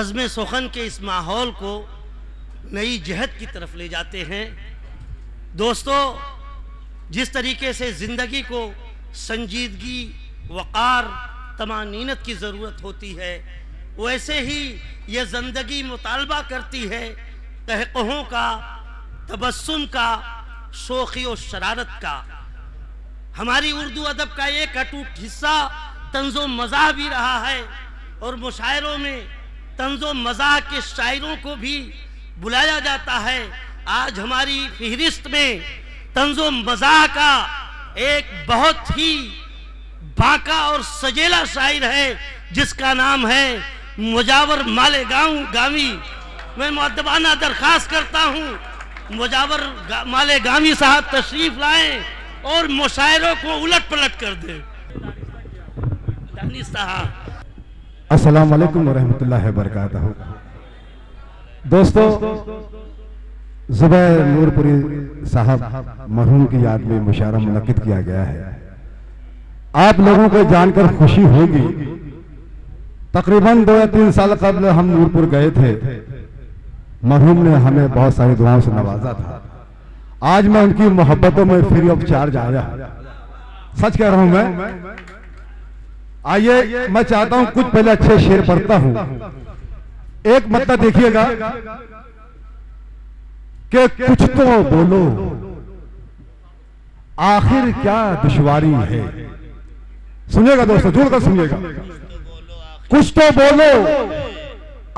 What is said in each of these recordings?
बज़्म सुखन के इस माहौल को नई जहत की तरफ ले जाते हैं। दोस्तों, जिस तरीके से ज़िंदगी को संजीदगी, वक़ार, तमानीनत की ज़रूरत होती है, वैसे ही ये ज़िंदगी मुतालबा करती है कहक़हों का, तबस्सुम का, शोखी और शरारत का। हमारी उर्दू अदब का एक अटूट हिस्सा तंज़ो मज़ाह भी रहा है और मुशायरों में तंज़ो मज़ाह के शायरों को भी बुलाया जाता है। आज हमारी फहरिस्त में तंज़ो मज़ाह का एक बहुत ही बाका और सजेला शायर है जिसका नाम है मुजावर माले गामी। मैं मुअद्दबाना दरख्वास्त करता हूँ मुजावर माले गामी साहब तशरीफ लाएं और मुशायरों को उलट पलट कर दें। दानिश साहब, अस्सलाम वालेकुम वरहमतुल्लाहि वबरकातुहू। दोस्तों, ज़ुबैर नूरपुरी साहब मरहूम की याद में मुशायरा मुनक्किद किया गया है। आप लोगों को जानकर खुशी होगी, तकरीबन 2 या 3 साल कबल हम नूरपुर गए थे। मरहूम ने हमें बहुत सारी दुआओं से नवाजा था। आज मैं उनकी मोहब्बतों में फ्री ऑफ चार्ज आया, सच कह रहा हूं मैं। आइए, मैं चाहता हूं कुछ पहले अच्छे शेर पढ़ता हूं। एक मतलब देखिएगा कि कुछ तो बोलो आखिर क्या दुश्वारी है। सुनिएगा दोस्तों, जोड़कर सुनिएगा। कुछ तो बोलो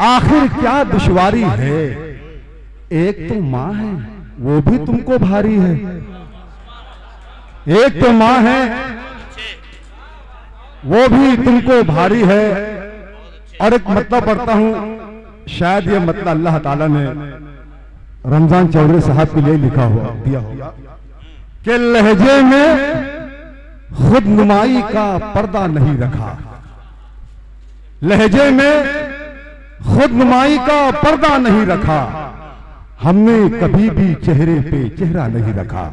आखिर क्या दुश्वारी है। एक तो माँ है वो भी तुमको भारी है। एक तो माँ है वो भी तुमको भारी है। और एक मतलब पढ़ता हूं, शायद ये मतलब अल्लाह ताला ने रमजान चौधरी साहब के लिए लिखा हुआ दिया होगा कि लहजे में खुद नुमाई का पर्दा नहीं रखा। लहजे में खुद नुमाई का पर्दा नहीं रखा। हमने कभी भी चेहरे पे चेहरा नहीं रखा।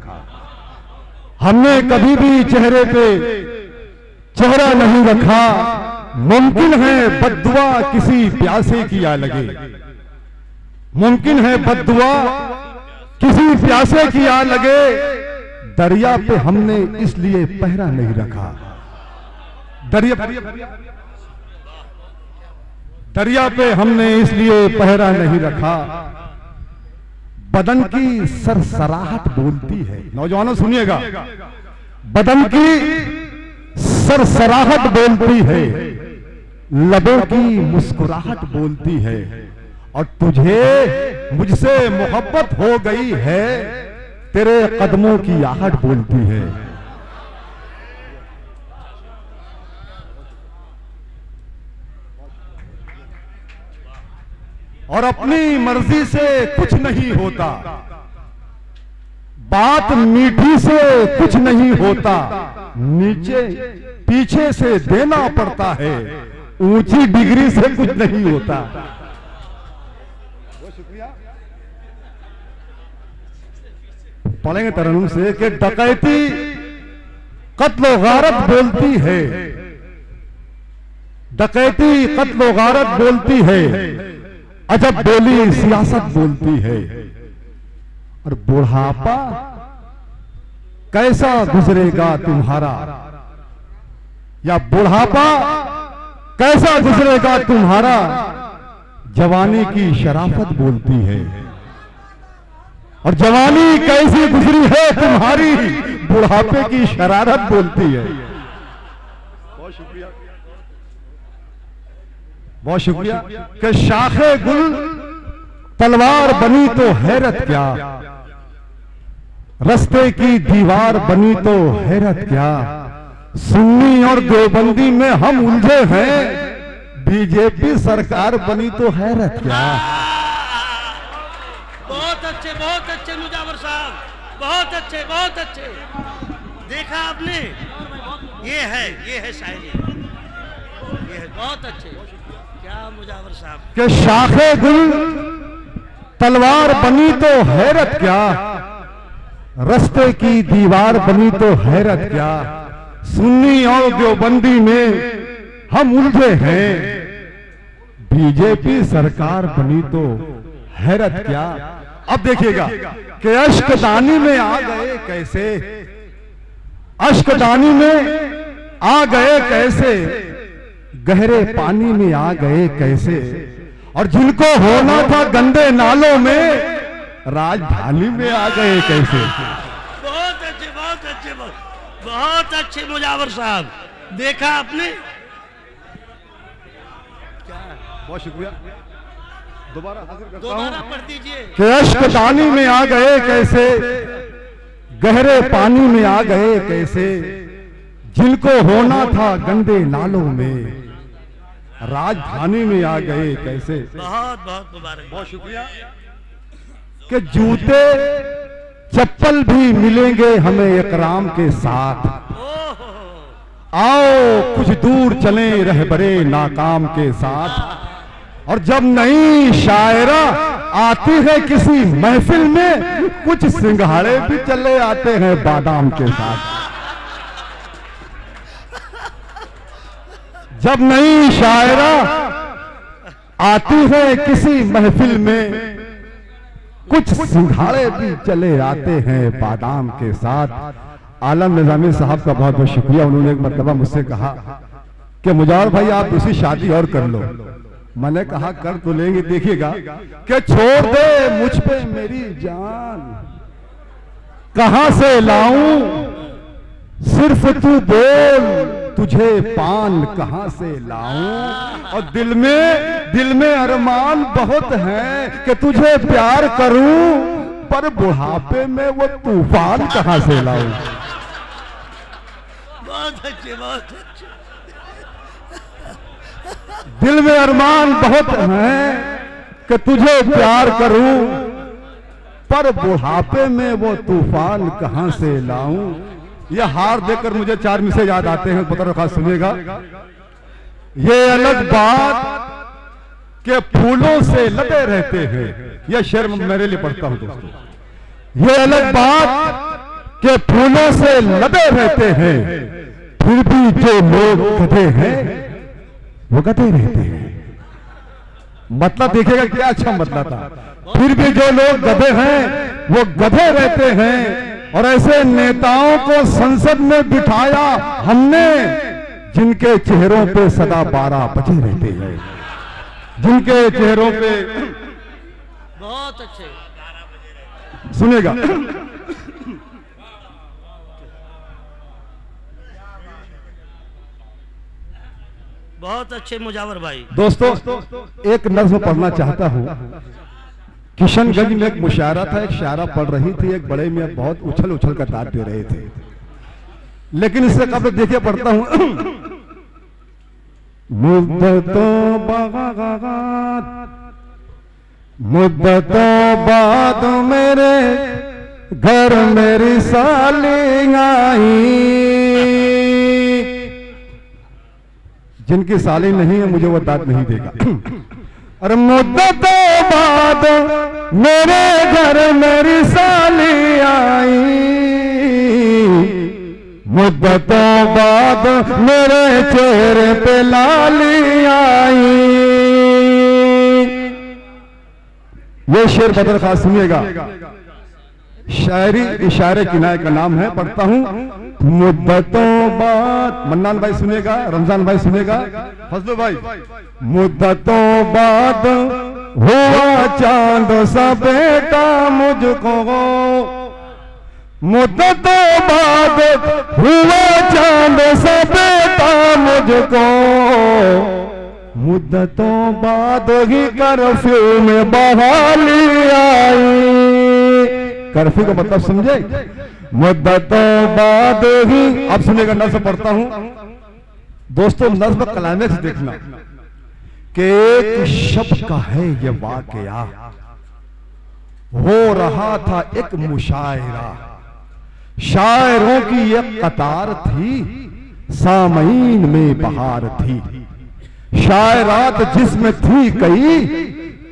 हमने कभी भी चेहरे पे चेहरा नहीं रखा। मुमकिन है बद्दुआ किसी प्यासे की आ लगे। मुमकिन है बद्दुआ किसी प्यासे की आ लगे। दरिया पे हमने इसलिए पहरा नहीं रखा। दरिया पे हमने इसलिए पहरा नहीं रखा। बदन की सरसराहट बोलती है। नौजवानों सुनिएगा, बदन की सरसराहट बोलती है, लबों की मुस्कुराहट बोलती है। और तुझे मुझसे मोहब्बत हो गई है, तेरे कदमों की आहट बोलती है। और अपनी मर्जी से कुछ नहीं होता, बात मीठी से कुछ नहीं होता। नीचे पीछे से देना पड़ता है, ऊंची डिग्री से कुछ नहीं होता। पढ़ेंगे तरन्नुम से कि डकैती कत्ल गारत बोलती है। डकैती कत्ल गारत बोलती है, अजब बोली सियासत बोलती है। और बुढ़ापा कैसा गुजरेगा तुम्हारा, या बुढ़ापा कैसा गुजरेगा तुम्हारा, जवानी की शराफत बोलती है। और जवानी कैसी गुजरी है तुम्हारी, बुढ़ापे की शरारत बोलती है। बहुत शुक्रिया, बहुत शुक्रिया। कि शाखे गुल तलवार बनी तो हैरत क्या, रस्ते की दीवार बनी तो हैरत क्या। सुन्नी और देवबंदी में हम उलझे हैं, बीजेपी सरकार बनी तो हैरत क्या। बहुत अच्छे मुजावर साहब, बहुत अच्छे, बहुत अच्छे। देखा आपने, ये है शायरी, ये है बहुत अच्छे। क्या मुजावर साहब के शाखे गुल तलवार बनी तो हैरत क्या, रस्ते की दीवार बनी तो हैरत क्या। सुन्नी और देवबंदी में हम उलझे हैं, बीजेपी सरकार बनी तो हैरत क्या। अब देखिएगा कि अश्कदानी में आ गए कैसे, अश्कदानी में आ गए कैसे, गहरे पानी में आ गए कैसे, और जिनको होना था गंदे नालों में राजधानी में आ गए कैसे। बहुत अच्छे, बहुत अच्छे, बहुत अच्छे मुजावर साहब, देखा आपने। बहुत शुक्रिया, दोबारा पढ़ दीजिए। कि अश्कदानी में आ गए कैसे, गहरे पानी में आ गए कैसे, जिनको होना था गंदे नालों में राजधानी में आ गए कैसे। बहुत बहुत मुबारक, बहुत शुक्रिया। कि जूते चप्पल भी मिलेंगे हमें इकराम के साथ, आओ कुछ दूर चलें रहबरे नाकाम के साथ। और जब नई शायरा आती है किसी महफिल में, कुछ सिंघाड़े भी चले आते हैं बादाम के साथ। जब नई शायरा आती है किसी महफिल में, कुछ सिंघाड़े भी चले आते हैं बादाम के साथ। आलम निजामी साहब का बहुत बहुत शुक्रिया। उन्होंने एक मर्तबा मुझसे कहा कि मुजावर भाई आप दूसरी शादी और कर लो। मैंने कहा कर तो लेंगे, देखिएगा कि छोड़ दे मुझ पे मेरी जान, कहां से लाऊं सिर्फ तू बोल, तुझे पान कहां से लाऊं। और दिल में अरमान बहुत है कि तुझे प्यार करूं, पर बुढ़ापे में वो तूफान कहां से लाऊं। बहुत अच्छे, बहुत अच्छे। दिल में अरमान बहुत है कि तुझे प्यार करूं, पर बुढ़ापे में वो तूफान कहां से लाऊं। यह हार देकर मुझे 4 मिसरे याद आते हैं, पता रखा सुनेगा। ये अलग बात के फूलों से लदे रहते हैं, यह शेर मेरे लिए पढ़ता हूं दोस्तों। ये अलग बात के फूलों से लदे रहते हैं, फिर भी जो लोग गधे हैं वो गधे रहते हैं। मतलब देखिएगा क्या अच्छा मतलब था। फिर भी जो लोग गधे हैं वो गधे रहते हैं। और ऐसे नेताओं को संसद में बिठाया हमने, जिनके चेहरों पे सदा 12 बजे रहते हैं, जिनके चेहरों पे। बहुत अच्छे, सुनेगा। बहुत अच्छे मुजावर भाई। दोस्तों एक नज़्म पढ़ना चाहता हूं। किशनगंज में एक मुशायरा था, एक शायरा पढ़ रही थी, एक बड़े में बहुत उछल उछल कर दाद दे रहे थे। लेकिन इससे कब देखिए पढ़ता हूं। मुद्दतों बाद मेरे घर मेरी साली आई। जिनकी साली नहीं है मुझे वो दाद नहीं देगा। और मुद्दतों बाद मेरे घर मेरी साली आई, मुद्दतों बाद मेरे चेहरे पे लाली आई। ये शेर बदर खास सुनिएगा। शायरी इशारे किनारे का नाम है, पढ़ता हूं। मुद्दतों बाद, मन्नान भाई सुनेगा, रमजान भाई सुनेगा, फजलू भाई। मुद्दतों बाद हुआ चांद सा बेटा मुझको, मुद्दतों बाद हुआ चांद सा बेटा मुझको, मुद्दतों बाद ही कर्फ्यू में बहाली आई। कर्फ्यू का मतलब समझे? मुद्दतों बाद ही। अब सुनेगा, नज़्म पढ़ता हूं दोस्तों। नज़्म क्लाइमेक्स देखना कि एक शब का है ये वाकया, हो रहा था एक मुशायरा, शायरों की एक कतार थी, सामईन में बहार थी, शायरात जिसमें थी कई,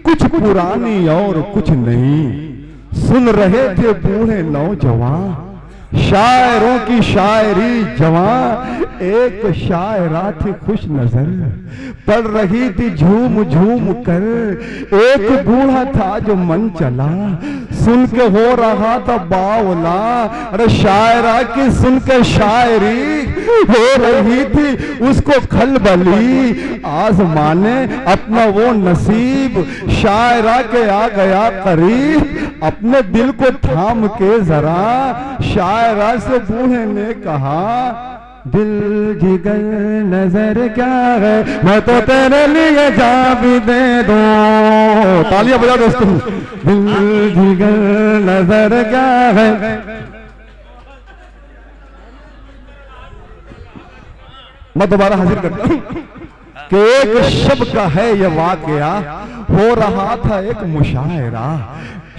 कुछ पुरानी और कुछ नहीं, सुन रहे थे बूढ़े नौजवान, शायरों की शायरी जवां, एक शायरा थी खुश नजर, पढ़ रही थी झूम झूम कर। एक बूढ़ा था जो मन चला, सुन के हो रहा था बावला। अरे शायरा की सुन के शायरी हो रही थी उसको खलबली। आज़माने अपना वो नसीब, शायरा के आ गया करीब। अपने दिल को थाम के जरा, शायरा से बूढ़े ने कहा, दिल जिगर नजर क्या है, मैं तो तेरे लिए जा भी दे दूं। तालियां बजाओ दोस्तों। दिल जिगर नजर क्या है। मैं दोबारा हाजिर करता हूं कि एक शब का है यह वाकया, हो रहा था एक मुशायरा।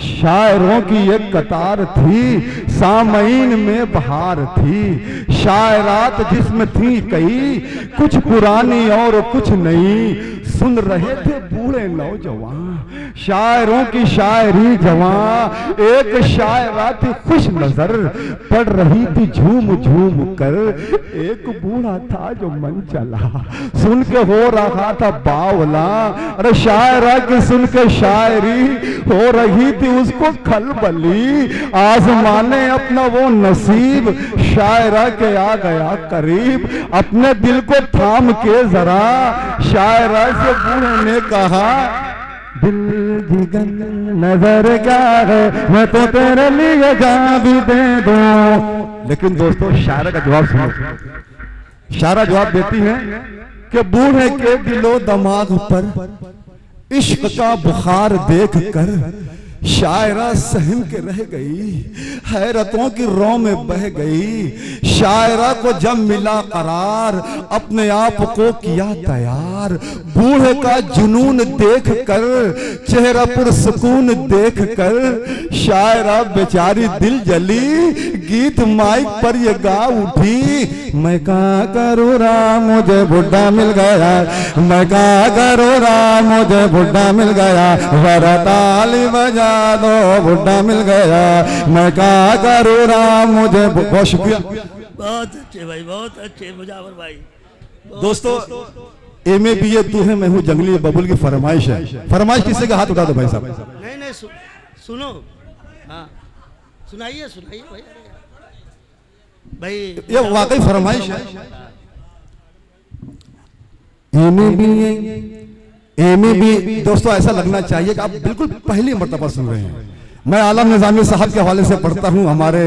शायरों की एक कतार थी, सामईन में बहार थी। शायरात जिसमें थी कई, कुछ पुरानी और कुछ नई। सुन रहे थे बूढ़े नौजवान, शायरों की शायरी जवां। एक शायरा थी खुश नजर, पढ़ रही थी झूम झूम कर। एक बूढ़ा था जो मन चला, सुन के हो रहा था बावला। अरे शायरा की सुन के शायरी हो रही थी उसको खलबली। आज़माने अपना वो नसीब, शायरा के आ गया करीब। अपने दिल को थाम के जरा, शायरा से बूढ़े ने कहा, दिल जिगर नजर क्या है, मैं तो तेरे लिए जान भी दे दूं। लेकिन दोस्तों शायरा का जवाब सुनो। शायरा जवाब देती है कि बूढ़े के दिलो दिमाग पर इश्क का बुखार देख कर शायरा सहम के रह गई, हैरतों की रो में बह गई। शायरा को जब मिला करार, अपने आप को किया तैयार। बूढ़े का जुनून देख कर, चेहरा पर सुकून देख कर, शायरा बेचारी दिल जली। गीत माइक पर ये गा उठी, मैं क्या करूँ राम मुझे बुढ़ा मिल गया, मैं क्या करूँ राम मुझे बुढ़ा मिल गया। वरा ताली बजा दो बुढ़ा मिल गया, मैं क्या करूँ राम मुझे। बहुत शुक्रिया, बहुत अच्छे भाई, बहुत अच्छे मुजावर भाई। दोस्तों एमए बीए तू है मैं हूँ जंगली बबुल की फरमाइश है। फरमाइश किसी का हाथ उठा दो भाई साहब। नहीं नहीं सुनो, हाँ सुनाइए सुनाइए भाई। भाई ये वाकई फरमाइश है। एमए भी दोस्तों ऐसा लगना चाहिए कि आप बिल्कुल पहली मर्तबा सुन रहे हैं। मैं आलम निजामी साहब के हवाले से पढ़ता हूँ, हमारे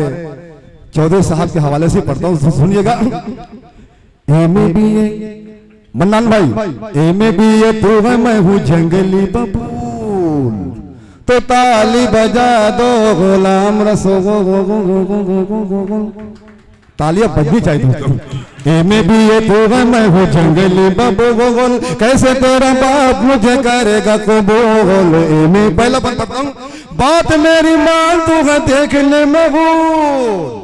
चौधरी साहब के हवाले से पढ़ता हूँ, सुनिएगा। एमए भी मन्नान भाई, एमए भी ये तू है मैं हूँ जंगली बबूल, तो ताली बजा दो गुलाम रसो। तालियां बजनी चाहिए दोस्तों। एमए भी ये तू है मैं हूँ जंगली बबूल, कैसे तेरा बाप मुझे करेगा कबूल। एमए पहला पढ़ता हूँ, बात मेरी मान तू है देखने में हूँ,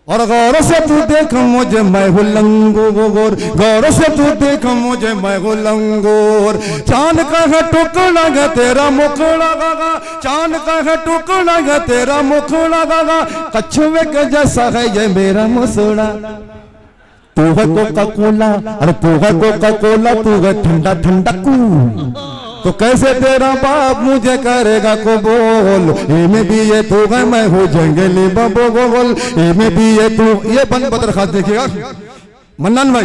और गौर से तू देख मुझे मैं हूँ लंगूर। गौर से तू देख मुझे मैं हूँ लंगूर। चांद का है टुकड़ा गा तेरा मुखड़ा गा, चांद का है टुकड़ा गा तेरा मुखड़ा गा। कछुए के जैसा है ये मेरा मुसड़ा। तू है कोका कोला, अरे तू है कोका कोला, तू है ठंडा ठंडा कूल, तो कैसे तेरा बाप मुझे करेगा कबूल। एमए भी ये तू है मैं हूँ जंगली बबूल। एमए भी ये तू, ये बंद बदरखास्त देखिएगा मन्नान भाई।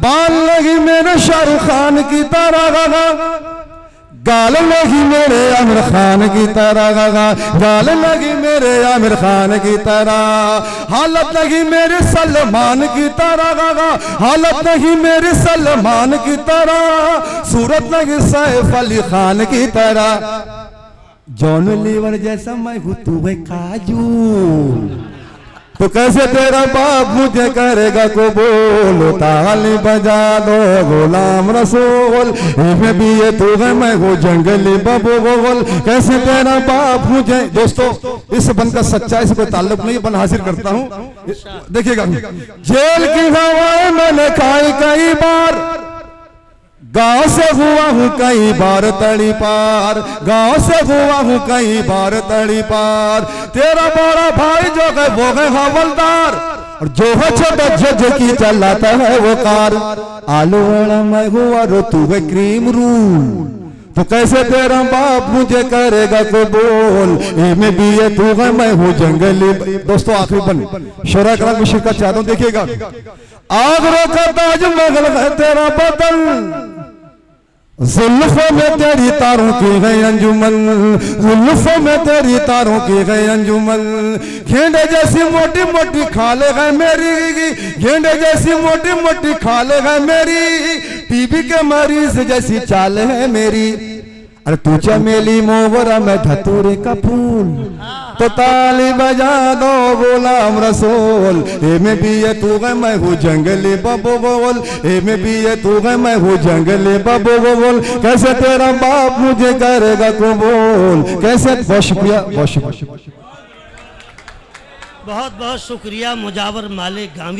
बाल लगी मेरे शाहरुख खान की तरह, गाल लगी मेरे आमिर खान की तरह, गाल लगी मेरे आमिर खान की तरह। हालत लगी मेरे सलमान की तरह, हालत लगी मेरे सलमान की तरह। सूरत लगी सैफ अली खान की तरह। जॉन लीवर जैसा मैं हूँ तू है काजू, तो कैसे तेरा बाप मुझे करेगा कबूल। ताली बजा दो गुलाम रसूल, एमए भी ये तू है मैं हूँ जंगली बबूल, कैसे तेरा बाप मुझे। दोस्तों इस बन का सच्चाई से कोई ताल्लुक नहीं, बन हासिल करता हूँ, देखिएगा। जेल की हवाएं मैंने खाई कई बार, गांव से हुआ हूँ कई बार तड़ी पार, गांव से हुआ हूँ कई बार तड़ी पार। तेरा बड़ा भाई जो है वो है हवलदार, और जो है छोटा जज की चलाता है वो कार। आलू वाला मैं हूँ और तू है क्रीम रूल, तो कैसे तेरा बाप मुझे करेगा कबूल। में भी ये तू है मैं हूँ जंगली। दोस्तों आखिरी बन शोरा करम की शिरकत चाहता हूँ, देखिएगा। आगरा का ताजमहल है तेरा बदन, जुल्फों में तेरी तारों की है अंजुमन, जुल्फों में तेरी तारों की है अंजुमन। गेंडे जैसी मोटी मोटी खाले है मेरी, गेंडे जैसी मोटी मोटी खाले है मेरी। टीबी के मरीज जैसी चाल है मेरी। अरे तू चमेली मोगरा मैं धतूरे का फूल, तो ताली बजा दो गुलाम रसूल। ए में भी ये तू है मैं हूँ जंगली बबू बोल, ए में भी ये तू है मैं हूँ जंगली बबू बोल। कैसे तेरा बाप मुझे करेगा कबूल, कैसे। बहुत शुक्रिया, बहुत शुक्रिया। बहुत बहुत शुक्रिया मुजावर मालिक गांवी।